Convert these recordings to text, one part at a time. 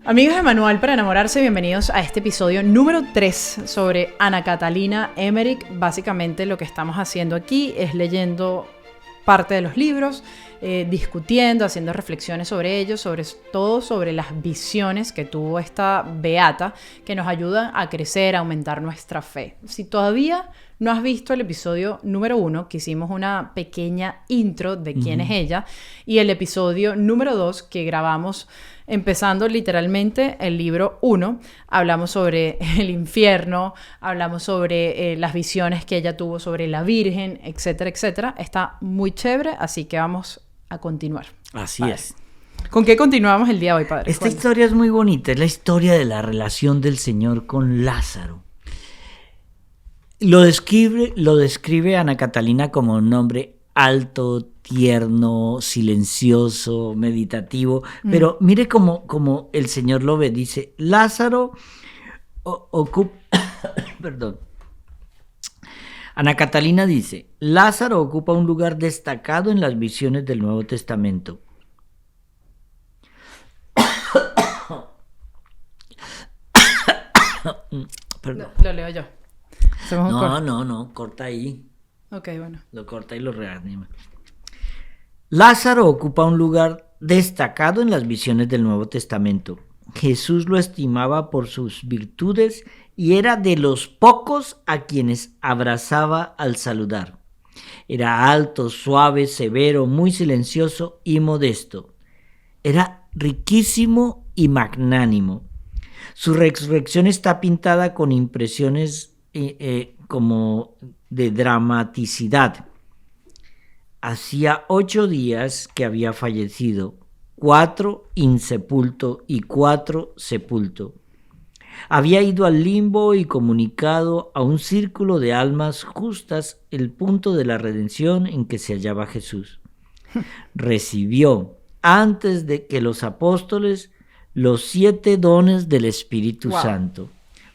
Amigos de Manual para Enamorarse, bienvenidos a este episodio número 3 sobre Ana Catalina Emmerich. Básicamente lo que estamos haciendo aquí es leyendo parte de los libros, discutiendo, haciendo reflexiones sobre ellos, sobre todo sobre las visiones que tuvo esta beata que nos ayudan a crecer, a aumentar nuestra fe. Si todavía no has visto el episodio número 1, que hicimos una pequeña intro de quién es ella, y el episodio número 2 que grabamos empezando literalmente el libro 1, hablamos sobre el infierno, hablamos sobre las visiones que ella tuvo sobre la Virgen, etcétera, etcétera. Está muy chévere, así que vamos a continuar. Así Padre. es. ¿Con qué continuamos el día de hoy, padre? Esta historia es muy bonita, es la historia de la relación del Señor con Lázaro. Lo describe Ana Catalina como un hombre alto, tierno, silencioso, meditativo, pero mire cómo el Señor lo ve. Dice, Lázaro ocupa... Perdón. Ana Catalina dice, Lázaro ocupa un lugar destacado en las visiones del Nuevo Testamento. Perdón. Lo leo yo. No, corta ahí. Ok, bueno. Lo corta y lo reanima. Lázaro ocupa un lugar destacado en las visiones del Nuevo Testamento. Jesús lo estimaba por sus virtudes y era de los pocos a quienes abrazaba al saludar. Era alto, suave, severo, muy silencioso y modesto. Era riquísimo y magnánimo. Su resurrección está pintada con impresiones como de dramaticidad. Hacía 8 días que había fallecido, 4 insepulto y 4 sepulto. Había ido al limbo y comunicado a un círculo de almas justas el punto de la redención en que se hallaba Jesús. Recibió, antes de que los apóstoles, los 7 dones del Espíritu Santo,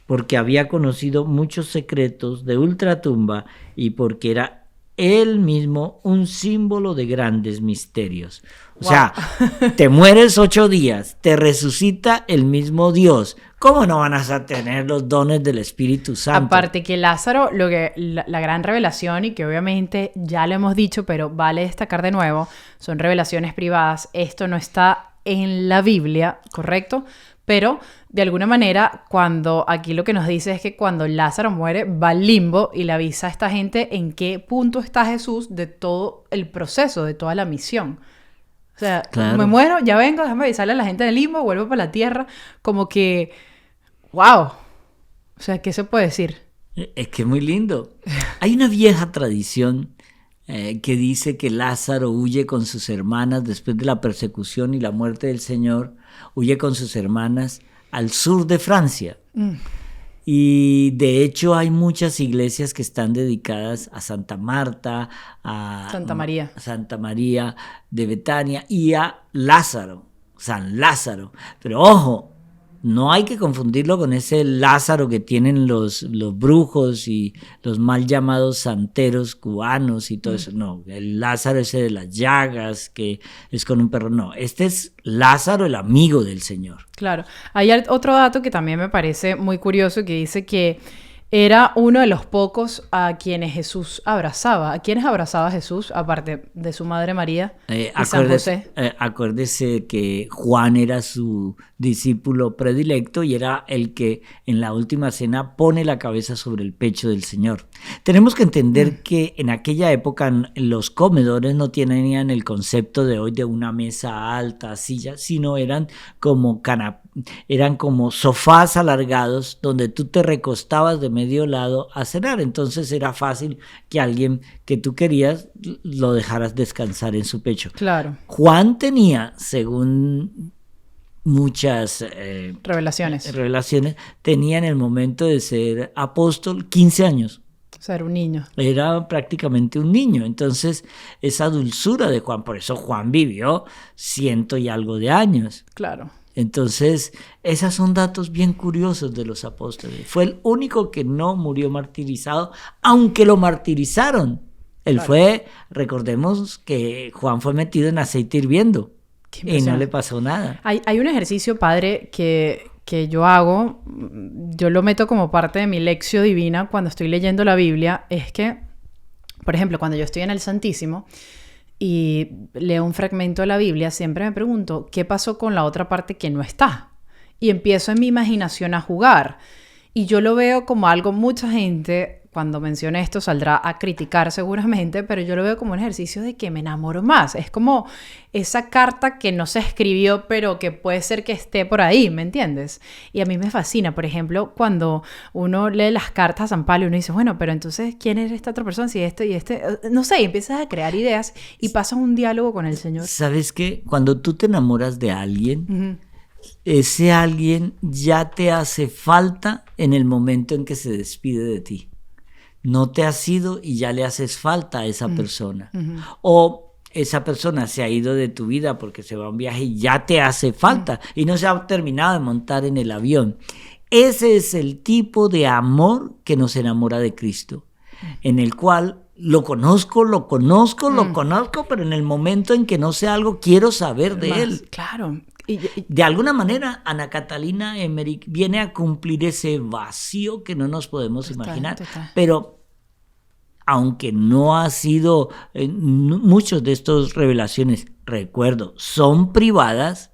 porque había conocido muchos secretos de ultratumba y porque era él mismo un símbolo de grandes misterios. O sea, te mueres 8 días, te resucita el mismo Dios. ¿Cómo no van a tener los dones del Espíritu Santo? Aparte que Lázaro, la gran revelación, y que obviamente ya lo hemos dicho, pero vale destacar de nuevo, son revelaciones privadas. Esto no está en la Biblia, ¿correcto? Pero de alguna manera, cuando aquí lo que nos dice es que cuando Lázaro muere, va al limbo y le avisa a esta gente en qué punto está Jesús de todo el proceso, de toda la misión. O sea, claro. Me muero, ya vengo, déjame avisarle a la gente del limbo, vuelvo para la tierra. Como que, wow. O sea, ¿qué se puede decir? Es que es muy lindo. Hay una vieja tradición que dice que Lázaro huye con sus hermanas después de la persecución y la muerte del Señor, huye con sus hermanas al sur de Francia. Y de hecho hay muchas iglesias que están dedicadas a Santa Marta, a Santa María de Betania y a Lázaro, San Lázaro. Pero ojo, no hay que confundirlo con ese Lázaro que tienen los brujos y los mal llamados santeros cubanos y todo eso. No, el Lázaro ese de las llagas que es con un perro. No, este es Lázaro, el amigo del Señor. Claro. Hay otro dato que también me parece muy curioso que dice que era uno de los pocos a quienes Jesús abrazaba. ¿A quiénes abrazaba Jesús, aparte de su madre María y San José? Acuérdese que Juan era su discípulo predilecto y era el que en la última cena pone la cabeza sobre el pecho del Señor. Tenemos que entender que en aquella época los comedores no tenían el concepto de hoy de una mesa alta, silla, sino eran como sofás alargados donde tú te recostabas de medio lado a cenar. Entonces era fácil que alguien que tú querías lo dejaras descansar en su pecho. Claro. Juan tenía, según muchas revelaciones, tenía en el momento de ser apóstol 15 años. O sea, era un niño. Era prácticamente un niño. Entonces, esa dulzura de Juan, por eso Juan vivió 100 y algo de años. Claro. Entonces, esos son datos bien curiosos de los apóstoles. Fue el único que no murió martirizado, aunque lo martirizaron. Él fue, recordemos que Juan fue metido en aceite hirviendo. y no le pasó nada. Hay un ejercicio, padre, que yo hago, yo lo meto como parte de mi lección divina cuando estoy leyendo la Biblia, es que, por ejemplo, cuando yo estoy en el Santísimo y leo un fragmento de la Biblia, siempre me pregunto, ¿qué pasó con la otra parte que no está? Y empiezo en mi imaginación a jugar. Y yo lo veo como algo, mucha gente, cuando mencione esto, saldrá a criticar seguramente, pero yo lo veo como un ejercicio de que me enamoro más. Es como esa carta que no se escribió, pero que puede ser que esté por ahí, ¿me entiendes? Y a mí me fascina, por ejemplo, cuando uno lee las cartas a San Pablo y uno dice, bueno, pero entonces, ¿quién es esta otra persona? Si este y este, no sé, y empiezas a crear ideas y pasas un diálogo con el Señor. ¿Sabes qué? Cuando tú te enamoras de alguien, Uh-huh. ese alguien ya te hace falta en el momento en que se despide de ti. No te has ido y ya le haces falta a esa persona. Uh-huh. O esa persona se ha ido de tu vida porque se va a un viaje y ya te hace falta y no se ha terminado de montar en el avión. Ese es el tipo de amor que nos enamora de Cristo, en el cual lo conozco, pero en el momento en que no sé algo, quiero saber de él. Claro. De alguna manera, Ana Catalina Emmerich viene a cumplir ese vacío que no nos podemos imaginar. Pero aunque no ha sido, muchos de estas revelaciones, recuerdo, son privadas,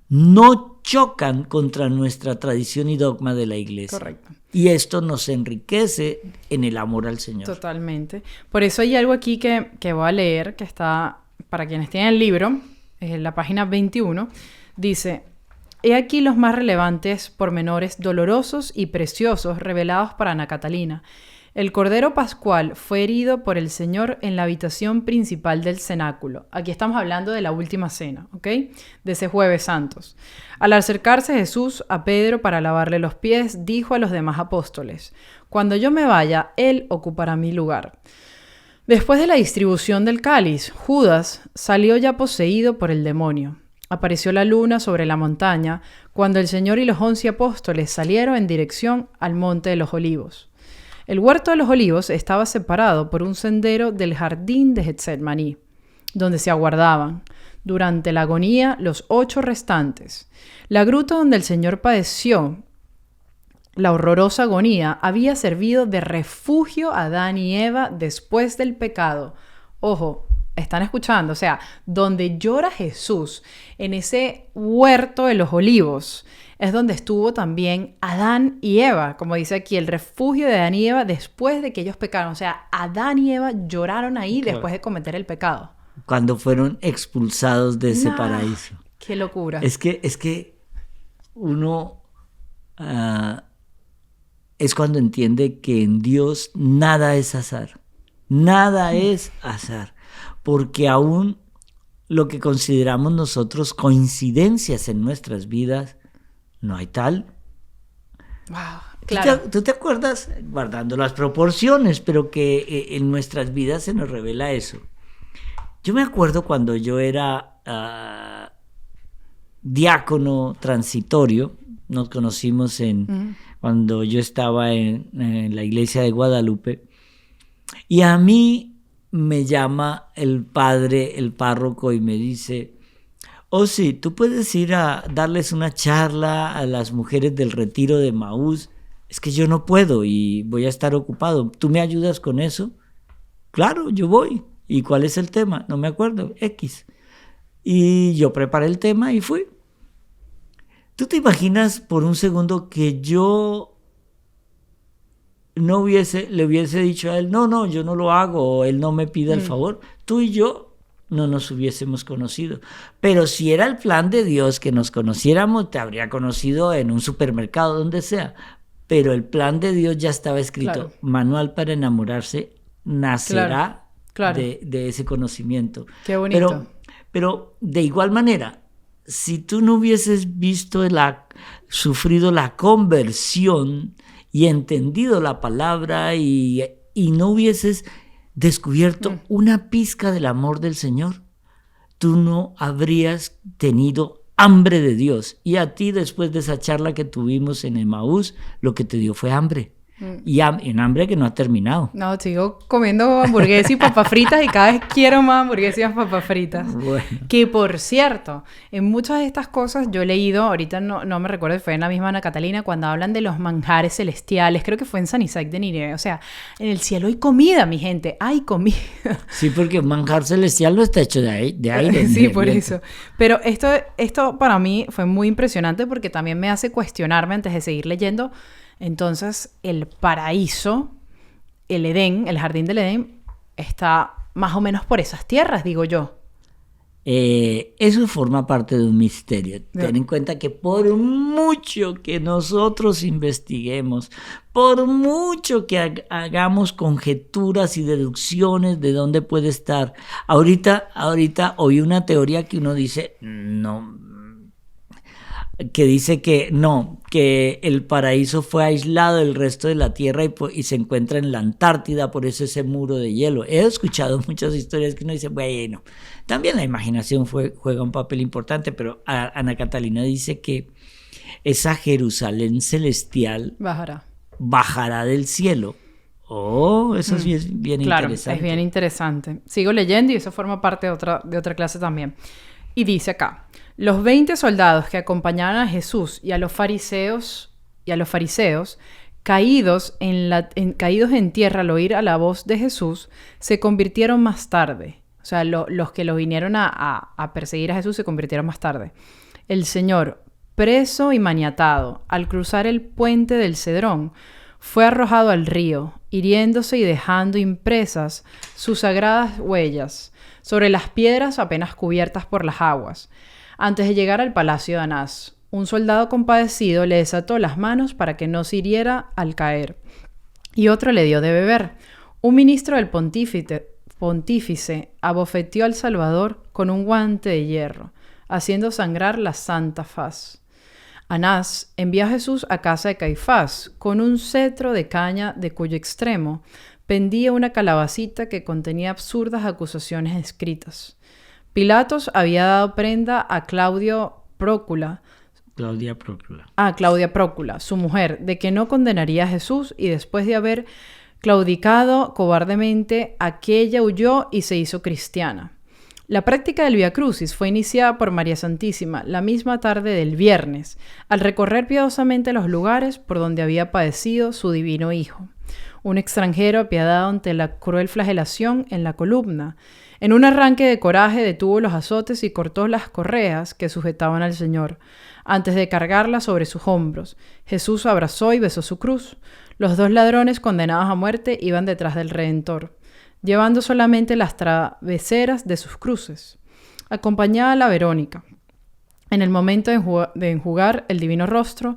no chocan contra nuestra tradición y dogma de la iglesia. Correcto. Y esto nos enriquece en el amor al Señor. Totalmente. Por eso hay algo aquí que voy a leer, que está, para quienes tienen el libro, en la página 21, dice: he aquí los más relevantes pormenores dolorosos y preciosos revelados para Ana Catalina. El Cordero Pascual fue herido por el Señor en la habitación principal del cenáculo. Aquí estamos hablando de la última cena, ¿ok? De ese Jueves Santos. Al acercarse Jesús a Pedro para lavarle los pies, dijo a los demás apóstoles: cuando yo me vaya, él ocupará mi lugar. Después de la distribución del cáliz, Judas salió ya poseído por el demonio. Apareció la luna sobre la montaña cuando el Señor y los 11 apóstoles salieron en dirección al Monte de los Olivos. El huerto de los olivos estaba separado por un sendero del jardín de Getsemaní, donde se aguardaban, durante la agonía, los 8 restantes. La gruta donde el Señor padeció la horrorosa agonía había servido de refugio a Adán y Eva después del pecado. Ojo, están escuchando, o sea, donde llora Jesús, en ese huerto de los olivos, es donde estuvo también Adán y Eva, como dice aquí, el refugio de Adán y Eva después de que ellos pecaron. O sea, Adán y Eva lloraron ahí después de cometer el pecado. Cuando fueron expulsados de ese paraíso. ¡Qué locura! Es que uno es cuando entiende que en Dios nada es azar. Nada es azar. Porque aún lo que consideramos nosotros coincidencias en nuestras vidas, no hay tal. Wow, claro. ¿Tú te acuerdas, guardando las proporciones, pero que en nuestras vidas se nos revela eso? Yo me acuerdo cuando yo era diácono transitorio, nos conocimos cuando yo estaba en la iglesia de Guadalupe, y a mí me llama el padre, el párroco, y me dice: oh sí, tú puedes ir a darles una charla a las mujeres del retiro de Maús. Es que yo no puedo y voy a estar ocupado. ¿Tú me ayudas con eso? Claro, yo voy. ¿Y cuál es el tema? No me acuerdo, X. Y yo preparé el tema y fui. ¿Tú te imaginas por un segundo que yo le hubiese dicho a él: no, yo no lo hago, o él no me pide el favor? Tú y yo no nos hubiésemos conocido. Pero si era el plan de Dios que nos conociéramos, te habría conocido en un supermercado, donde sea. Pero el plan de Dios ya estaba escrito. Claro. Manual para enamorarse nacerá claro. De ese conocimiento. Qué bonito. Pero de igual manera, si tú no hubieses sufrido la conversión y entendido la palabra y no hubieses descubierto una pizca del amor del Señor, tú no habrías tenido hambre de Dios. Y a ti, después de esa charla que tuvimos en Emaús, lo que te dio fue hambre. Y un hambre que no ha terminado. No, sigo comiendo hamburguesas y papas fritas y cada vez quiero más hamburguesas y más papas fritas. Bueno. Que por cierto, en muchas de estas cosas yo he leído, ahorita no me recuerdo si fue en la misma Ana Catalina, cuando hablan de los manjares celestiales, creo que fue en San Isaac de Nínive. O sea, en el cielo hay comida, mi gente, hay comida. Sí, porque un manjar celestial no está hecho de aire. Sí, por eso. Pero esto para mí fue muy impresionante porque también me hace cuestionarme antes de seguir leyendo. Entonces, el paraíso, el Edén, el jardín del Edén, está más o menos por esas tierras, digo yo. Eso forma parte de un misterio. Ten en cuenta que por mucho que nosotros investiguemos, por mucho que hagamos conjeturas y deducciones de dónde puede estar, ahorita oí una teoría que uno dice, no, que dice que no, que el paraíso fue aislado del resto de la tierra y se encuentra en la Antártida, por eso ese muro de hielo. He escuchado muchas historias que uno dice, bueno, también la imaginación juega un papel importante, pero Ana Catalina dice que esa Jerusalén celestial bajará del cielo. Oh, eso es bien claro, interesante. Es bien interesante. Sigo leyendo y eso forma parte de otra clase también. Y dice acá, los 20 soldados que acompañaban a Jesús y a los fariseos, caídos en tierra al oír a la voz de Jesús, se convirtieron más tarde. O sea, los que lo vinieron a perseguir a Jesús se convirtieron más tarde. El Señor, preso y maniatado, al cruzar el puente del Cedrón, fue arrojado al río, hiriéndose y dejando impresas sus sagradas huellas sobre las piedras apenas cubiertas por las aguas. Antes de llegar al palacio de Anás, un soldado compadecido le desató las manos para que no se hiriera al caer, y otro le dio de beber. Un ministro del pontífice abofeteó al Salvador con un guante de hierro, haciendo sangrar la santa faz. Anás envió a Jesús a casa de Caifás con un cetro de caña de cuyo extremo pendía una calabacita que contenía absurdas acusaciones escritas. Pilatos había dado prenda a Claudia Prócula, su mujer, de que no condenaría a Jesús, y después de haber claudicado cobardemente, aquella huyó y se hizo cristiana. La práctica del Vía Crucis fue iniciada por María Santísima la misma tarde del viernes, al recorrer piadosamente los lugares por donde había padecido su divino Hijo. Un extranjero apiadado ante la cruel flagelación en la columna, en un arranque de coraje detuvo los azotes y cortó las correas que sujetaban al Señor. Antes de cargarlas sobre sus hombros, Jesús abrazó y besó su cruz. Los dos ladrones condenados a muerte iban detrás del Redentor, llevando solamente las traveseras de sus cruces. Acompañaba a la Verónica. En el momento de enjugar el divino rostro,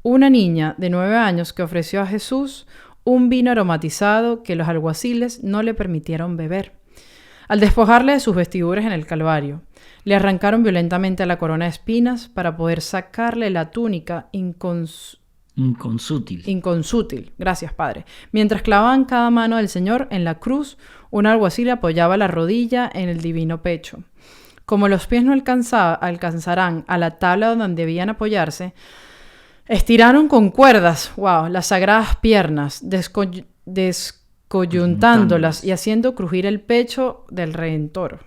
una niña de 9 años que ofreció a Jesús un vino aromatizado que los alguaciles no le permitieron beber. Al despojarle de sus vestiduras en el Calvario, le arrancaron violentamente la corona de espinas para poder sacarle la túnica inconsútil. Gracias, Padre. Mientras clavaban cada mano del Señor en la cruz, un alguacil apoyaba la rodilla en el divino pecho. Como los pies no alcanzarán a la tabla donde debían apoyarse, estiraron con cuerdas, las sagradas piernas, descoyuntándolas y haciendo crujir el pecho del Redentor.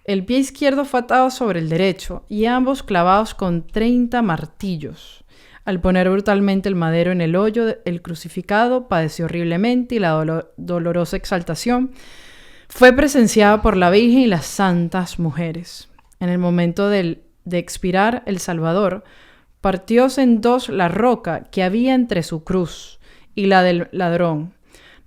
El pie izquierdo fue atado sobre el derecho y ambos clavados con 30 martillos. Al poner brutalmente el madero en el hoyo, el crucificado padeció horriblemente y la dolorosa exaltación fue presenciada por la Virgen y las santas mujeres. En el momento de expirar, el Salvador partióse en dos la roca que había entre su cruz y la del ladrón.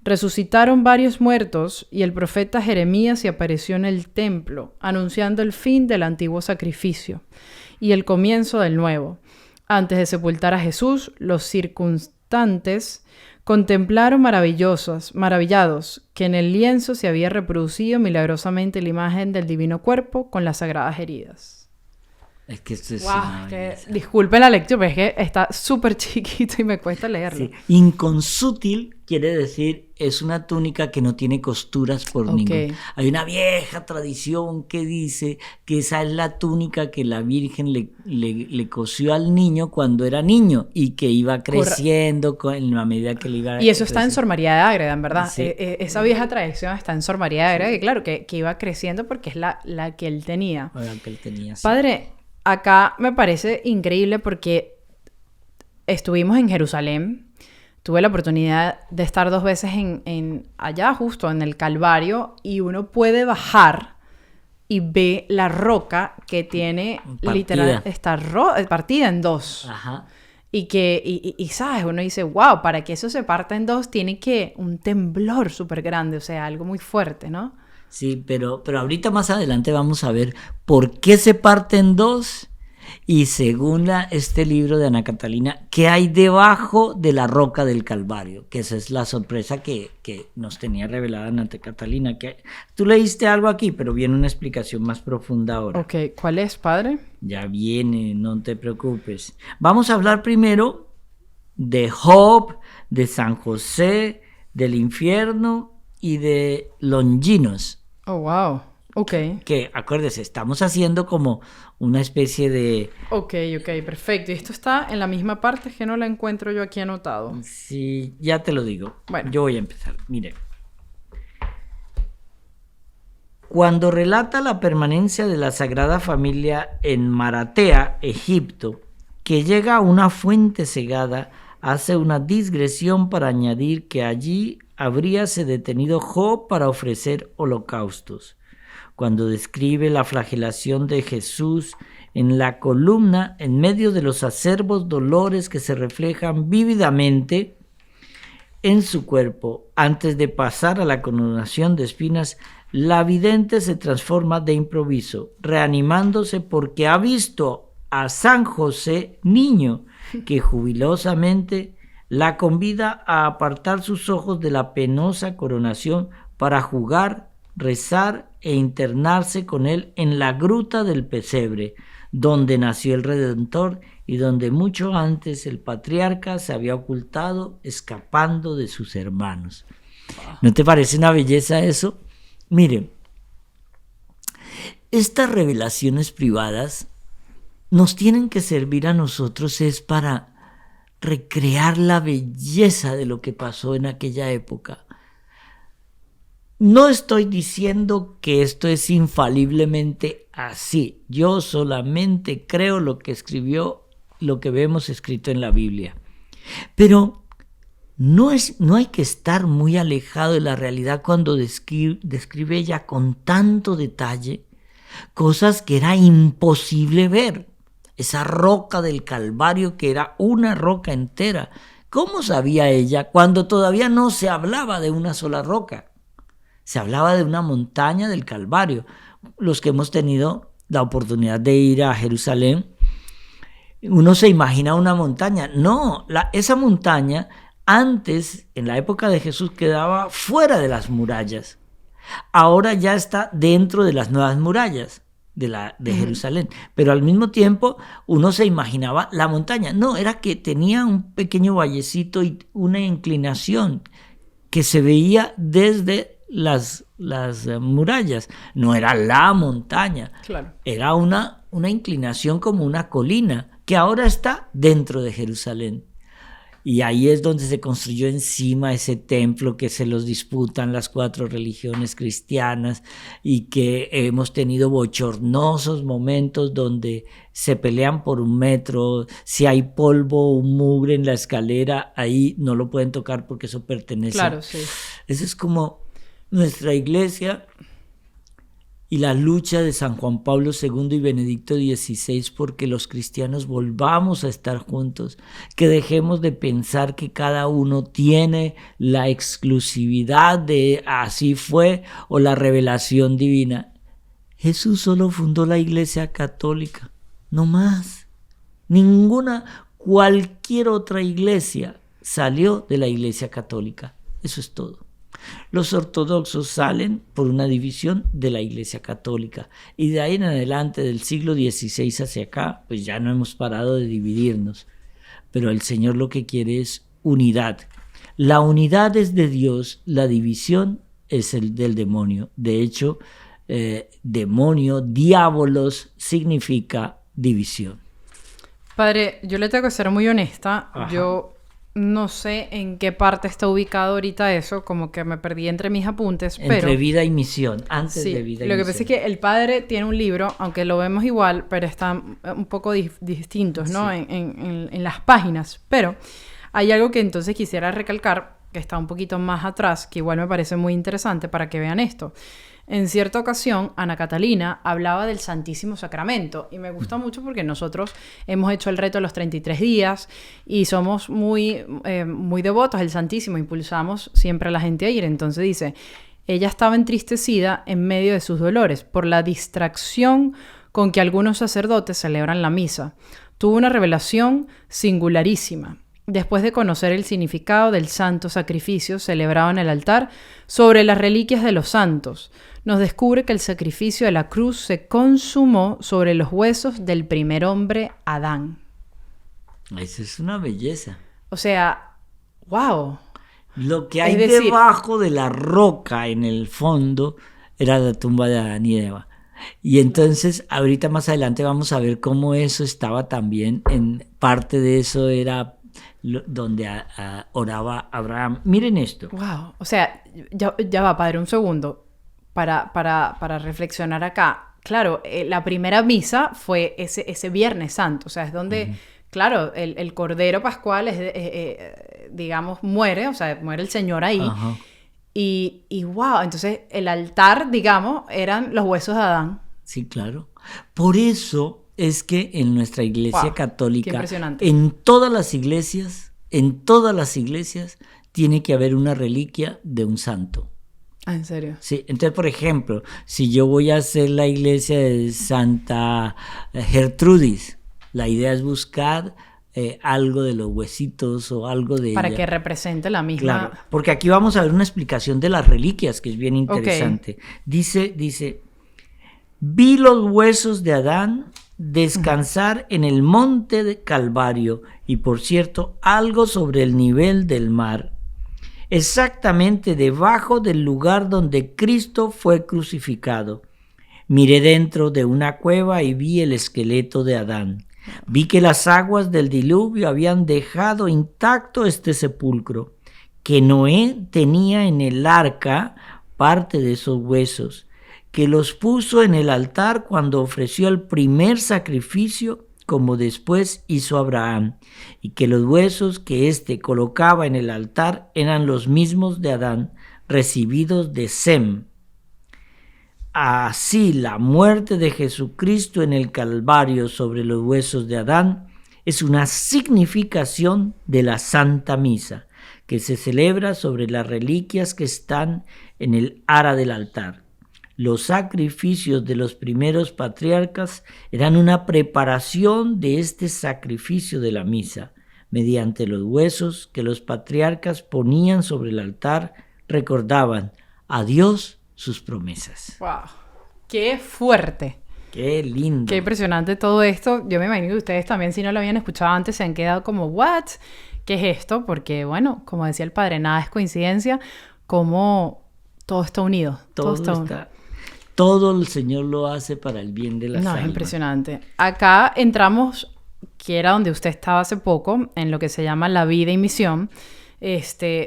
Resucitaron varios muertos y el profeta Jeremías se apareció en el templo, anunciando el fin del antiguo sacrificio y el comienzo del nuevo. Antes de sepultar a Jesús, los circunstantes contemplaron maravillados que en el lienzo se había reproducido milagrosamente la imagen del divino cuerpo con las sagradas heridas. Es que esto es disculpen la lectura, pero es que está súper chiquito y me cuesta leerlo. Sí. Inconsútil quiere decir, es una túnica que no tiene costuras por ningún. Hay una vieja tradición que dice que esa es la túnica que la Virgen le cosió al niño cuando era niño y que iba creciendo en la medida que le iba Y eso está en Sor María de Ágreda, en verdad. Sí. Esa vieja tradición está en Sor María de Ágreda, que claro, que iba creciendo porque es la que él tenía. La que él tenía, sí. Padre, acá me parece increíble porque estuvimos en Jerusalén. Tuve la oportunidad de estar 2 veces en allá, justo en el Calvario, y uno puede bajar y ve la roca que tiene partida. Literal, está partida en 2. Ajá. Y sabes, uno dice, wow, para que eso se parta en 2 tiene que un temblor súper grande, o sea, algo muy fuerte, ¿no? Sí, pero ahorita más adelante vamos a ver por qué se parte en 2 y según este libro de Ana Catalina, qué hay debajo de la roca del Calvario, que esa es la sorpresa que nos tenía revelada Ana Catalina. Que tú leíste algo aquí, pero viene una explicación más profunda ahora. Ok, ¿cuál es, padre? Ya viene, no te preocupes. Vamos a hablar primero de Job, de San José, del infierno y de Longinos. Oh, wow. Ok. Que acuérdese, estamos haciendo como una especie de... Ok, perfecto. Y esto está en la misma parte, que no la encuentro yo aquí anotado. Sí, ya te lo digo. Bueno. Yo voy a empezar. Mire. Cuando relata la permanencia de la Sagrada Familia en Maratea, Egipto, que llega a una fuente cegada, hace una digresión para añadir que allí habríase detenido Job para ofrecer holocaustos. Cuando describe la flagelación de Jesús en la columna, en medio de los acerbos dolores que se reflejan vívidamente en su cuerpo, antes de pasar a la coronación de espinas, la vidente se transforma de improviso, reanimándose porque ha visto a San José, niño, que jubilosamente la convida a apartar sus ojos de la penosa coronación para jugar, rezar e internarse con él en la gruta del pesebre, donde nació el Redentor y donde mucho antes el patriarca se había ocultado escapando de sus hermanos. ¿No te parece una belleza eso? Miren, estas revelaciones privadas nos tienen que servir a nosotros es para recrear la belleza de lo que pasó en aquella época. No estoy diciendo que esto es infaliblemente así. Yo solamente creo lo que escribió, lo que vemos escrito en la Biblia. Pero no hay que estar muy alejado de la realidad cuando describe ella con tanto detalle cosas que era imposible ver. Esa roca del Calvario que era una roca entera. ¿Cómo sabía ella cuando todavía no se hablaba de una sola roca? Se hablaba de una montaña del Calvario. Los que hemos tenido la oportunidad de ir a Jerusalén, uno se imagina una montaña. No, esa montaña antes, en la época de Jesús, quedaba fuera de las murallas. Ahora ya está dentro de las nuevas murallas de Jerusalén. Pero al mismo tiempo uno se imaginaba la montaña. No, era que tenía un pequeño vallecito y una inclinación que se veía desde las murallas. No era la montaña. Claro. Era una inclinación como una colina que ahora está dentro de Jerusalén. Y ahí es donde se construyó encima ese templo que se los disputan las 4 religiones cristianas y que hemos tenido bochornosos momentos donde se pelean por 1 metro. Si hay polvo o mugre en la escalera, ahí no lo pueden tocar porque eso pertenece. Claro, sí. Eso es como nuestra iglesia y la lucha de San Juan Pablo II y Benedicto XVI porque los cristianos volvamos a estar juntos, que dejemos de pensar que cada uno tiene la exclusividad de así fue o la revelación divina. Jesús solo fundó la Iglesia Católica, no más. Cualquier otra iglesia salió de la Iglesia Católica. Eso es todo. Los ortodoxos salen por una división de la Iglesia Católica y de ahí en adelante del siglo XVI hacia acá pues ya no hemos parado de dividirnos, pero el Señor lo que quiere es unidad. La unidad es de Dios, la división es el del demonio. De hecho, demonio, diabolos, significa división. Padre, yo le tengo que ser muy honesta. Ajá. Yo no sé en qué parte está ubicado ahorita eso, como que me perdí entre mis apuntes, Entre pero vida y misión, antes sí, de vida y lo que misión. pasa es que el padre tiene un libro, aunque lo vemos igual, pero están un poco distintos, ¿no? Sí. En las páginas. Pero hay algo que entonces quisiera recalcar, que está un poquito más atrás, que igual me parece muy interesante para que vean esto. En cierta ocasión, Ana Catalina hablaba del Santísimo Sacramento y me gusta mucho porque nosotros hemos hecho el reto de los 33 días y somos muy devotos del Santísimo, impulsamos siempre a la gente a ir. Entonces dice, ella estaba entristecida en medio de sus dolores por la distracción con que algunos sacerdotes celebran la misa. Tuvo una revelación singularísima. Después de conocer el significado del santo sacrificio celebrado en el altar sobre las reliquias de los santos, nos descubre que el sacrificio de la cruz se consumó sobre los huesos del primer hombre, Adán. Eso es una belleza. O sea, wow. Lo que hay Es decir, debajo de la roca en el fondo era la tumba de Adán y Eva. Y entonces, ahorita más adelante vamos a ver cómo eso estaba también, en parte de eso era donde oraba Abraham. Miren esto. Wow. O sea, ya va, padre, un segundo para reflexionar acá. Claro, la primera misa fue ese Viernes Santo, o sea, es donde, claro, el Cordero Pascual digamos, muere, o sea, muere el Señor ahí. Ajá. Y wow, entonces el altar, digamos, eran los huesos de Adán. Sí, claro. Por eso es que en nuestra iglesia Wow, qué católica, impresionante. en todas las iglesias, tiene que haber una reliquia de un santo. Ah, ¿en serio? Sí, entonces, por ejemplo, si yo voy a hacer la iglesia de Santa Gertrudis, la idea es buscar algo de los huesitos o algo de Para ella. que represente la misma... Claro, porque aquí vamos a ver una explicación de las reliquias que es bien interesante. Dice, vi los huesos de Adán descansar en el monte de Calvario y, por cierto, algo sobre el nivel del mar, exactamente debajo del lugar donde Cristo fue crucificado. Miré dentro de una cueva y vi el esqueleto de Adán. Vi que las aguas del diluvio habían dejado intacto este sepulcro, que Noé tenía en el arca parte de esos huesos, que los puso en el altar cuando ofreció el primer sacrificio, como después hizo Abraham, y que los huesos que éste colocaba en el altar eran los mismos de Adán, recibidos de Sem. Así, la muerte de Jesucristo en el Calvario sobre los huesos de Adán es una significación de la Santa Misa, que se celebra sobre las reliquias que están en el ara del altar. Los sacrificios de los primeros patriarcas eran una preparación de este sacrificio de la misa. Mediante los huesos que los patriarcas ponían sobre el altar, recordaban a Dios sus promesas. ¡Wow! ¡Qué fuerte! ¡Qué lindo! Qué impresionante todo esto. Yo me imagino que ustedes también, si no lo habían escuchado antes, se han quedado como, ¿what? ¿Qué es esto? Porque, bueno, como decía el padre, nada es coincidencia, como todo está unido. Todo el Señor lo hace para el bien de las almas. No, es impresionante. Acá entramos, que era donde usted estaba hace poco, en lo que se llama la vida y misión.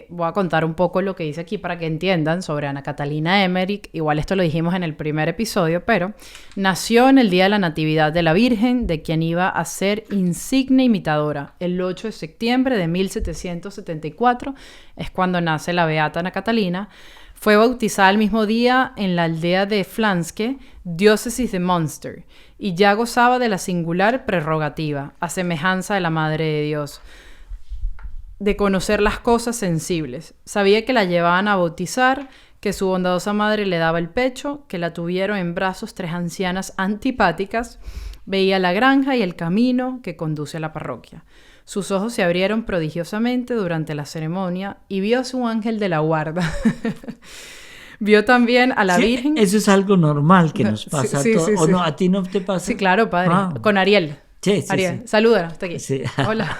Voy a contar un poco lo que dice aquí para que entiendan sobre Ana Catalina Emmerich. Igual esto lo dijimos en el primer episodio, pero nació en el día de la Natividad de la Virgen, de quien iba a ser insigne imitadora. El 8 de septiembre de 1774 es cuando nace la beata Ana Catalina. Fue bautizada el mismo día en la aldea de Flanske, diócesis de Münster, y ya gozaba de la singular prerrogativa, a semejanza de la Madre de Dios, de conocer las cosas sensibles. Sabía que la llevaban a bautizar, que su bondadosa madre le daba el pecho, que la tuvieron en brazos 3 ancianas antipáticas, veía la granja y el camino que conduce a la parroquia. Sus ojos se abrieron prodigiosamente durante la ceremonia y vio a su ángel de la guarda. Vio también a la Virgen. Eso es algo normal que nos pasa sí, a todos. sí, ¿O sí. no? ¿A ti no te pasa? Sí, claro, padre. Ah. Con Ariel. Sí, Ariel, sí. salúdala, está aquí. Sí. Hola.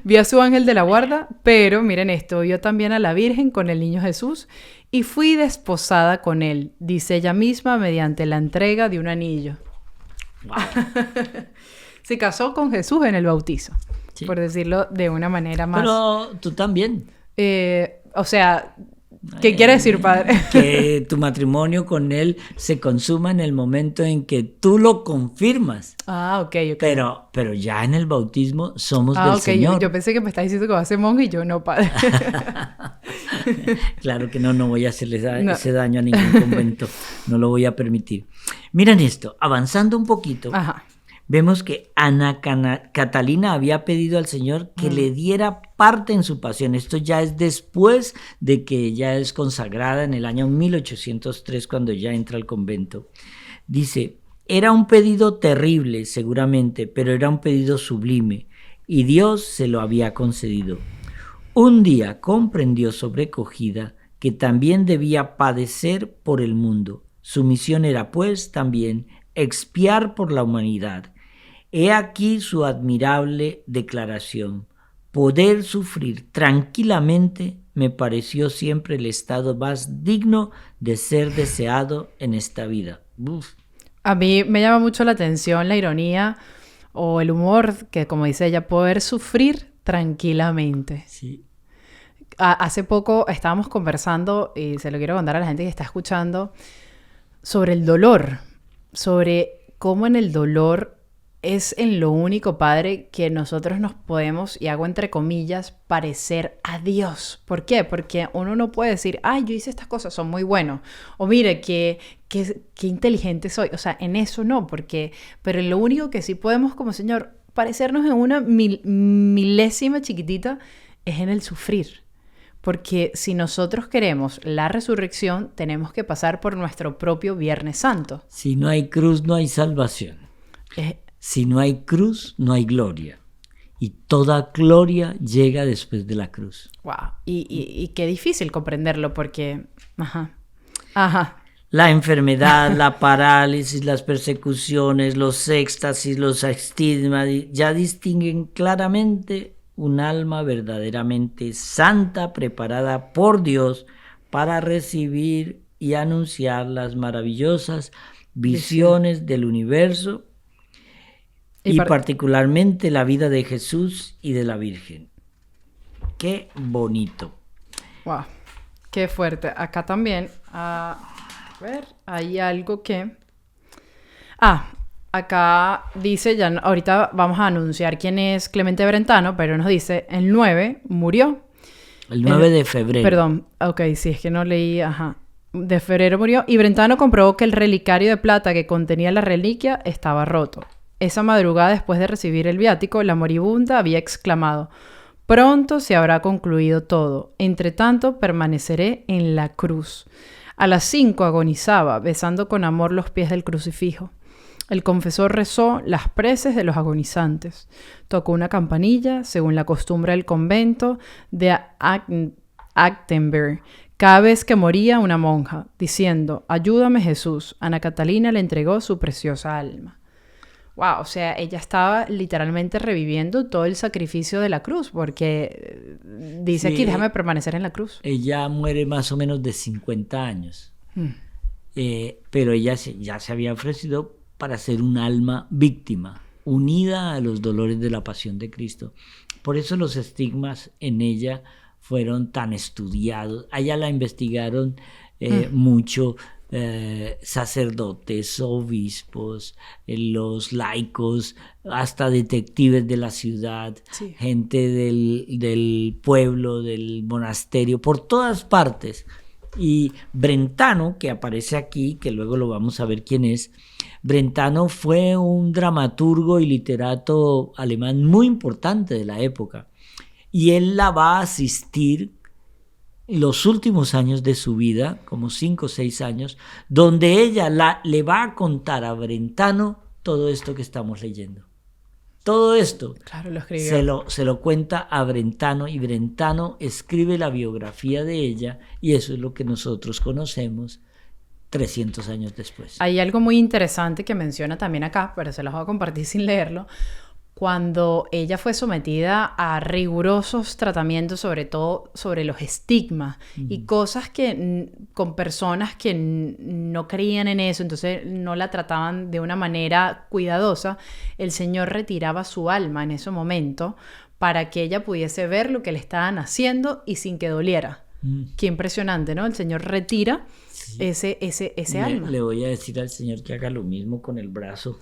Vi a su ángel de la guarda, pero miren esto, vio también a la Virgen con el niño Jesús y fui desposada con él, dice ella misma mediante la entrega de un anillo. Wow. Se casó con Jesús en el bautizo, Sí. por decirlo de una manera más... Pero tú también. O sea, ¿qué quiere decir, padre? Que tu matrimonio con él se consuma en el momento en que tú lo confirmas. Ah, ok. Pero ya en el bautismo somos del Ok. Señor. Yo pensé que me estás diciendo que va a ser monje y yo no, padre. Claro que no voy a hacerle No. ese daño a ningún convento. No lo voy a permitir. Miren esto, avanzando un poquito, Ajá. vemos que Ana Catalina había pedido al Señor que le diera parte en su pasión. Esto ya es después de que ella es consagrada en el año 1803, cuando ya entra al convento. Dice, era un pedido terrible seguramente, pero era un pedido sublime, y Dios se lo había concedido. Un día comprendió sobrecogida que también debía padecer por el mundo. Su misión era, pues, también expiar por la humanidad. He aquí su admirable declaración. Poder sufrir tranquilamente me pareció siempre el estado más digno de ser deseado en esta vida. Uf. A mí me llama mucho la atención la ironía o el humor que, como dice ella, poder sufrir tranquilamente. Sí. Hace poco estábamos conversando, y se lo quiero contar a la gente que está escuchando, sobre el dolor, sobre cómo en el dolor es en lo único, padre, que nosotros nos podemos, y hago entre comillas, parecer a Dios. ¿Por qué? Porque uno no puede decir, ay, yo hice estas cosas, son muy buenos. O mire, qué inteligente soy. O sea, en eso no, pero en lo único que sí podemos como Señor parecernos en una milésima chiquitita es en el sufrir. Porque si nosotros queremos la resurrección, tenemos que pasar por nuestro propio Viernes Santo. Si no hay cruz, no hay salvación. Si no hay cruz, no hay gloria. Y toda gloria llega después de la cruz. Wow. Y qué difícil comprenderlo porque... Ajá. La enfermedad, la parálisis, las persecuciones, los éxtasis, los estigmas, ya distinguen claramente un alma verdaderamente santa, preparada por Dios para recibir y anunciar las maravillosas visiones del universo y particularmente la vida de Jesús y de la Virgen. ¡Qué bonito! ¡Wow! ¡Qué fuerte! Acá también, a ver, hay algo que... Acá dice, ya ahorita vamos a anunciar quién es Clemente Brentano, pero nos dice, el 9 murió. El 9 de febrero. Perdón, ok, sí, es que no leí, de febrero murió, y Brentano comprobó que el relicario de plata que contenía la reliquia estaba roto. Esa madrugada, después de recibir el viático, la moribunda había exclamado, pronto se habrá concluido todo, entre tanto permaneceré en la cruz. A las 5 agonizaba, besando con amor los pies del crucifijo. El confesor rezó las preces de los agonizantes. Tocó una campanilla, según la costumbre del convento de Actenberg, cada vez que moría una monja, diciendo, ayúdame Jesús. Ana Catalina le entregó su preciosa alma. Wow, o sea, ella estaba literalmente reviviendo todo el sacrificio de la cruz, porque dice aquí, déjame permanecer en la cruz. Ella muere más o menos de 50 años, pero ella ya se había ofrecido para ser un alma víctima, unida a los dolores de la pasión de Cristo. Por eso los estigmas en ella fueron tan estudiados. A ella la investigaron mucho sacerdotes, obispos, los laicos, hasta detectives de la ciudad, sí, gente del pueblo, del monasterio, por todas partes. Y Brentano, que aparece aquí, que luego lo vamos a ver quién es, Brentano fue un dramaturgo y literato alemán muy importante de la época, y él la va a asistir los últimos años de su vida, como 5 o 6 años, donde ella le va a contar a Brentano todo esto que estamos leyendo. Todo esto claro, lo escribió. Se lo cuenta a Brentano, y Brentano escribe la biografía de ella, y eso es lo que nosotros conocemos 300 años después. Hay algo muy interesante que menciona también acá, pero se los voy a compartir sin leerlo, cuando ella fue sometida a rigurosos tratamientos, sobre todo sobre los estigmas y cosas que con personas que no creían en eso, entonces no la trataban de una manera cuidadosa, el Señor retiraba su alma en ese momento para que ella pudiese ver lo que le estaban haciendo y sin que doliera. Qué impresionante, ¿no? El Señor retira ese alma. Le voy a decir al Señor que haga lo mismo con el brazo.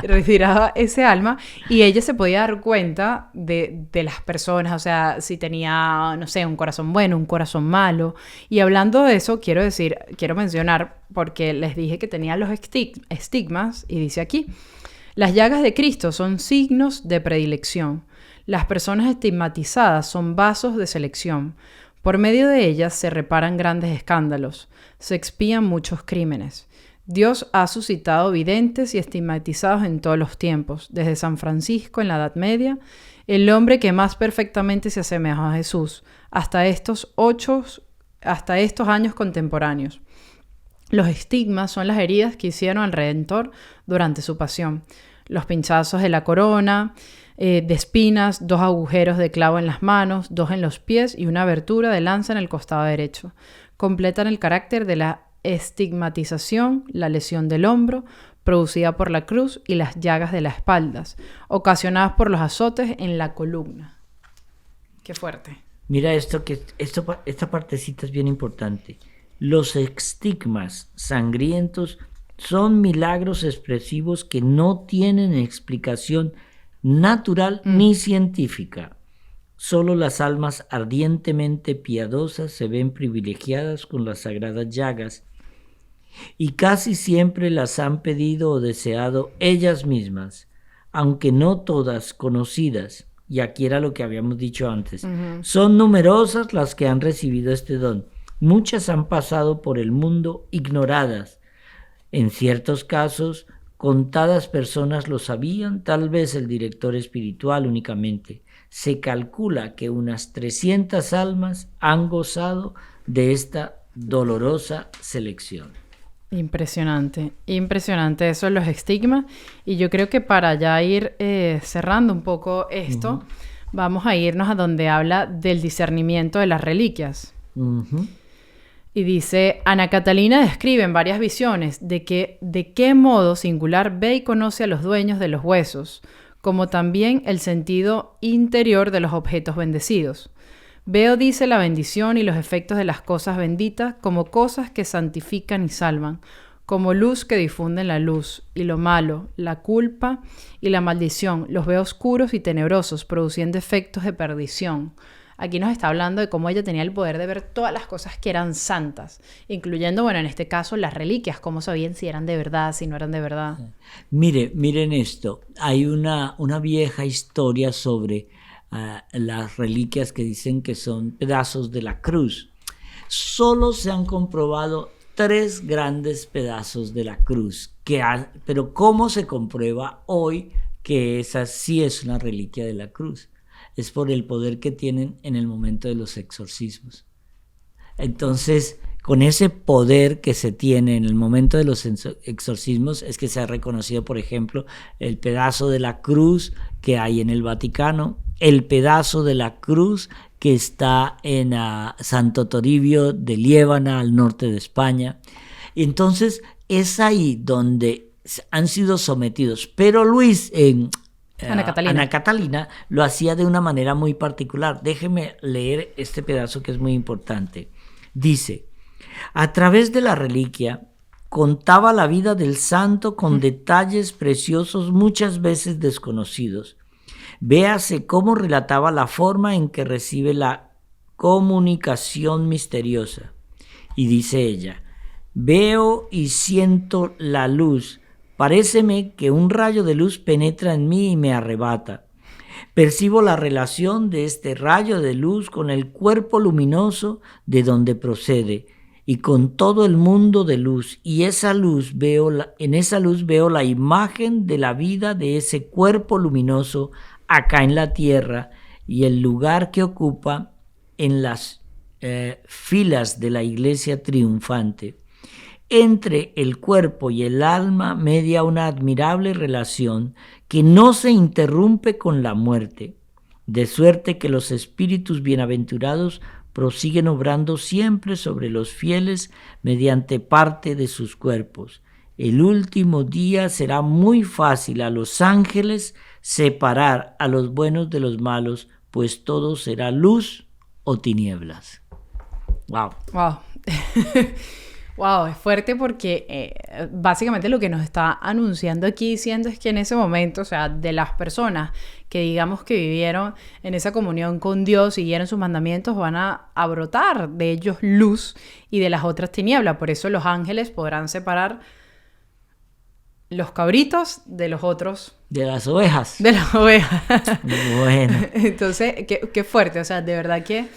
Retiraba ese alma y ella se podía dar cuenta de las personas, o sea, si tenía, no sé, un corazón bueno, un corazón malo. Y hablando de eso, quiero mencionar, porque les dije que tenía los estigmas, y dice aquí: las llagas de Cristo son signos de predilección. Las personas estigmatizadas son vasos de selección. Por medio de ellas se reparan grandes escándalos, se expían muchos crímenes. Dios ha suscitado videntes y estigmatizados en todos los tiempos, desde San Francisco en la Edad Media, el hombre que más perfectamente se asemeja a Jesús, hasta estos años contemporáneos. Los estigmas son las heridas que hicieron al Redentor durante su pasión. Los pinchazos de la corona, de espinas, 2 agujeros de clavo en las manos, 2 en los pies y una abertura de lanza en el costado derecho. Completan el carácter de la estigmatización, la lesión del hombro, producida por la cruz, y las llagas de las espaldas, ocasionadas por los azotes en la columna. Qué fuerte. Mira esta partecita es bien importante. Los estigmas sangrientos son milagros expresivos que no tienen explicación natural ni científica. Solo las almas ardientemente piadosas se ven privilegiadas con las sagradas llagas, y casi siempre las han pedido o deseado ellas mismas, aunque no todas conocidas. Y aquí era lo que habíamos dicho antes. Son numerosas las que han recibido este don. Muchas han pasado por el mundo ignoradas. En ciertos casos, contadas personas lo sabían, tal vez el director espiritual únicamente. Se calcula que unas 300 almas han gozado de esta dolorosa selección. Impresionante, impresionante eso de los estigmas. Y yo creo que para ya ir cerrando un poco esto, vamos a irnos a donde habla del discernimiento de las reliquias. Y dice: Ana Catalina describe en varias visiones de qué modo singular ve y conoce a los dueños de los huesos, como también el sentido interior de los objetos bendecidos. Veo, dice, la bendición y los efectos de las cosas benditas como cosas que santifican y salvan, como luz que difunden la luz, y lo malo, la culpa y la maldición, los veo oscuros y tenebrosos, produciendo efectos de perdición. Aquí nos está hablando de cómo ella tenía el poder de ver todas las cosas que eran santas, incluyendo, bueno, en este caso, las reliquias, cómo sabían si eran de verdad, si no eran de verdad. Miren esto, hay una vieja historia sobre las reliquias que dicen que son pedazos de la cruz. Solo se han comprobado 3 grandes pedazos de la cruz, pero ¿cómo se comprueba hoy que esa sí es una reliquia de la cruz? Es por el poder que tienen en el momento de los exorcismos. Entonces, con ese poder que se tiene en el momento de los exorcismos es que se ha reconocido, por ejemplo, el pedazo de la cruz que hay en el Vaticano, el pedazo de la cruz que está en Santo Toribio de Liébana, al norte de España. Entonces, es ahí donde han sido sometidos. Pero Ana Catalina lo hacía de una manera muy particular. Déjeme leer este pedazo que es muy importante. Dice: a través de la reliquia contaba la vida del santo con detalles preciosos muchas veces desconocidos. Véase cómo relataba la forma en que recibe la comunicación misteriosa. Y dice ella: veo y siento la luz. Paréceme que un rayo de luz penetra en mí y me arrebata. Percibo la relación de este rayo de luz con el cuerpo luminoso de donde procede y con todo el mundo de luz. Y en esa luz veo la imagen de la vida de ese cuerpo luminoso acá en la tierra y el lugar que ocupa en las filas de la iglesia triunfante. Entre el cuerpo y el alma media una admirable relación que no se interrumpe con la muerte, de suerte que los espíritus bienaventurados prosiguen obrando siempre sobre los fieles mediante parte de sus cuerpos. El último día será muy fácil a los ángeles separar a los buenos de los malos, pues todo será luz o tinieblas. Wow. Wow. Wow, es fuerte porque básicamente lo que nos está anunciando aquí diciendo es que en ese momento, o sea, de las personas que digamos que vivieron en esa comunión con Dios, siguieron sus mandamientos, van a brotar de ellos luz y de las otras tinieblas. Por eso los ángeles podrán separar los cabritos de los otros. De las ovejas. De las ovejas. Bueno. Entonces, qué fuerte, o sea, de verdad que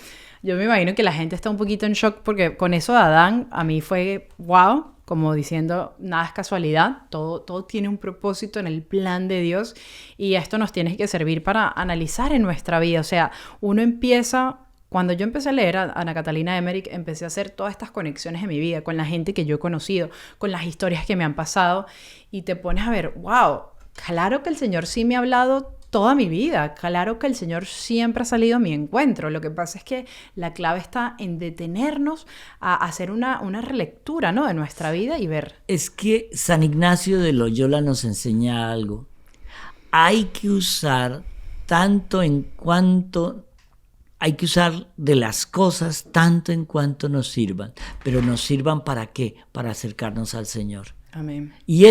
yo me imagino que la gente está un poquito en shock porque con eso de Adán, a mí fue wow, como diciendo, nada es casualidad, todo tiene un propósito en el plan de Dios y esto nos tiene que servir para analizar en nuestra vida. O sea, uno empieza, cuando yo empecé a leer a Ana Catalina Emmerich, empecé a hacer todas estas conexiones en mi vida con la gente que yo he conocido, con las historias que me han pasado y te pones a ver, wow, claro que el Señor sí me ha hablado toda mi vida. Claro que el Señor siempre ha salido a mi encuentro. Lo que pasa es que la clave está en detenernos a hacer una relectura, ¿no?, de nuestra vida y ver. Es que San Ignacio de Loyola nos enseña algo. Hay que usar de las cosas tanto en cuanto nos sirvan. Pero nos sirvan ¿para qué? Para acercarnos al Señor. Amén. Y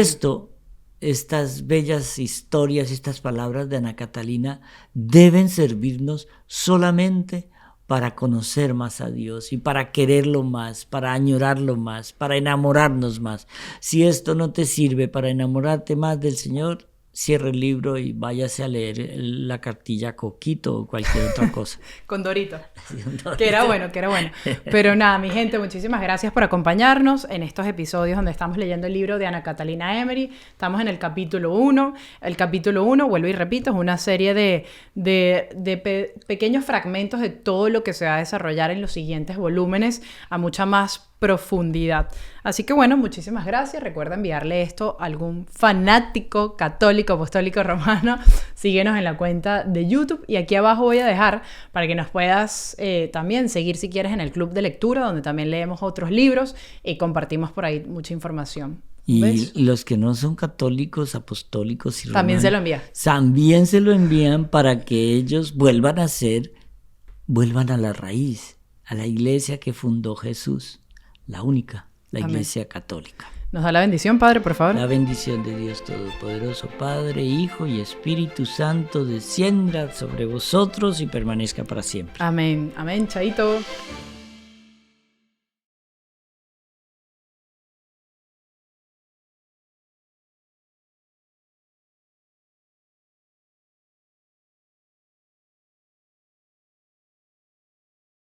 estas bellas historias, estas palabras de Ana Catalina deben servirnos solamente para conocer más a Dios y para quererlo más, para añorarlo más, para enamorarnos más. Si esto no te sirve para enamorarte más del Señor, cierre el libro y váyase a leer la cartilla Coquito o cualquier otra cosa. Con Dorito. Que era bueno. Pero nada, mi gente, muchísimas gracias por acompañarnos en estos episodios donde estamos leyendo el libro de Ana Catalina Emmerich. Estamos en el capítulo 1. El capítulo 1, vuelvo y repito, es una serie de pequeños fragmentos de todo lo que se va a desarrollar en los siguientes volúmenes a mucha más profundidad. Así que bueno, muchísimas gracias. Recuerda enviarle esto a algún fanático católico, apostólico, romano. Síguenos en la cuenta de YouTube y aquí abajo voy a dejar para que nos puedas también seguir si quieres en el club de lectura, donde también leemos otros libros y compartimos por ahí mucha información. Y los que no son católicos, apostólicos y romanos, también se lo envía. También se lo envían para que ellos vuelvan a la raíz, a la iglesia que fundó Jesús. La única, la Amén. Iglesia Católica. Nos da la bendición, Padre, por favor. La bendición de Dios Todopoderoso, Padre, Hijo y Espíritu Santo, descienda sobre vosotros y permanezca para siempre. Amén. Amén, chaito.